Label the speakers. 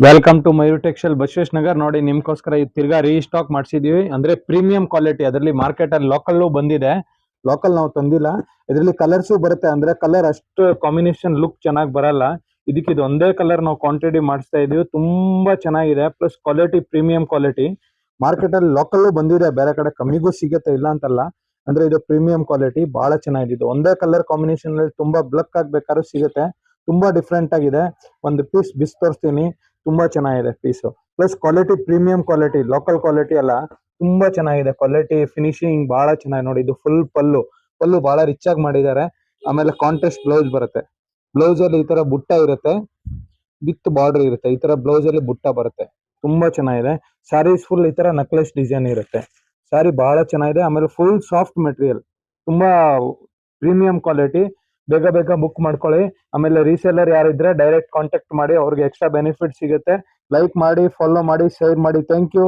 Speaker 1: Welcome to Mayur textile Basavesh Nagar. ನೋಡಿ ನಿಮ್ಗೋಸ್ಕರ ಇದು ತಿರ್ಗಾ ರೀಸ್ಟಾಕ್ ಮಾಡಿಸಿದೀವಿ. ಅಂದ್ರೆ ಪ್ರೀಮಿಯಂ ಕ್ವಾಲಿಟಿ, ಅದರಲ್ಲಿ ಮಾರ್ಕೆಟ್ ಅಲ್ಲಿ ಲೋಕಲ್ ಬಂದಿದೆ. ಲೋಕಲ್ ನಾವು ತಂದಿಲ್ಲ. ಇದರಲ್ಲಿ ಕಲರ್ಸ್ ಬರುತ್ತೆ, ಅಂದ್ರೆ ಕಲರ್ ಅಷ್ಟು ಕಾಂಬಿನೇಷನ್ ಲುಕ್ ಚೆನ್ನಾಗಿ ಬರಲ್ಲ. ಇದಕ್ಕೆ ಇದು ಒಂದೇ ಕಲರ್ ನಾವು ಕ್ವಾಂಟಿಟಿ ಮಾಡಿಸ್ತಾ ಇದೀವಿ. ತುಂಬಾ ಚೆನ್ನಾಗಿದೆ, plus quality premium quality. Market ಅಲ್ಲಿ ಲೋಕಲ್ ಬಂದಿದೆ, ಬೇರೆ ಕಡೆ ಕಮ್ಮಿಗೂ ಸಿಗುತ್ತೆ, ಇಲ್ಲ ಅಂತಲ್ಲ. ಅಂದ್ರೆ ಇದು ಪ್ರೀಮಿಯಂ ಕ್ವಾಲಿಟಿ, ಬಹಳ ಚೆನ್ನಾಗಿದೆ. ಇದು ಒಂದೇ ಕಲರ್ ಕಾಂಬಿನೇಷನ್ ಅಲ್ಲಿ ತುಂಬಾ ಬ್ಲಕ್ ಆಗ್ಬೇಕಾದ್ರೂ ಸಿಗುತ್ತೆ. ತುಂಬಾ ಡಿಫ್ರೆಂಟ್ ಆಗಿದೆ. ಒಂದು ಪೀಸ್ ಬಿಸ್ ತೋರಿಸ್ತೀನಿ. ತುಂಬಾ ಚೆನ್ನಾಗಿದೆ piece, plus quality premium quality, local quality ಅಲ್ಲ. ತುಂಬಾ ಚೆನ್ನಾಗಿದೆ ಕ್ವಾಲಿಟಿ, ಫಿನಿಶಿಂಗ್ ಬಹಳ ಚೆನ್ನಾಗಿ. ನೋಡಿ, ಇದು ಫುಲ್ ಪಲ್ಲು ಪಲ್ಲು ಬಹಳ ರಿಚ್ ಆಗಿ ಮಾಡಿದ್ದಾರೆ. ಆಮೇಲೆ ಕಾಂಟ್ರಾಸ್ಟ್ ಬ್ಲೌಸ್ ಬರುತ್ತೆ. ಬ್ಲೌಸ್ ಅಲ್ಲಿ ಈ ತರ ಬುಟ್ಟ ಇರುತ್ತೆ, ವಿತ್ ಬಾರ್ಡರ್ ಇರುತ್ತೆ. ಈ ತರ ಬ್ಲೌಸ್ ಅಲ್ಲಿ ಬುಟ್ಟ ಬರುತ್ತೆ. ತುಂಬಾ ಚೆನ್ನಾಗಿದೆ. ಸ್ಯಾರೀಸ್ ಫುಲ್ ಈ ತರ ನಕ್ಲೆಸ್ ಡಿಸೈನ್ ಇರುತ್ತೆ. ಸ್ಯಾರಿ ಬಹಳ ಚೆನ್ನಾಗಿದೆ. ಆಮೇಲೆ ಫುಲ್ ಸಾಫ್ಟ್ ಮೆಟೀರಿಯಲ್, ತುಂಬಾ ಪ್ರೀಮಿಯಂ ಕ್ವಾಲಿಟಿ. ಬೇಗ ಬೇಗ ಬುಕ್ ಮಾಡ್ಕೊಳ್ಳಿ. ಆಮೇಲೆ ರೀಸೇಲರ್ ಯಾರಿದ್ರೆ ಡೈರೆಕ್ಟ್ ಕಾಂಟ್ಯಾಕ್ಟ್ ಮಾಡಿ, ಅವ್ರಿಗೆ ಎಕ್ಸ್ಟ್ರಾ ಬೆನಿಫಿಟ್ ಸಿಗುತ್ತೆ. ಲೈಕ್ ಮಾಡಿ, ಫಾಲೋ ಮಾಡಿ, ಶೇರ್ ಮಾಡಿ. Thank you.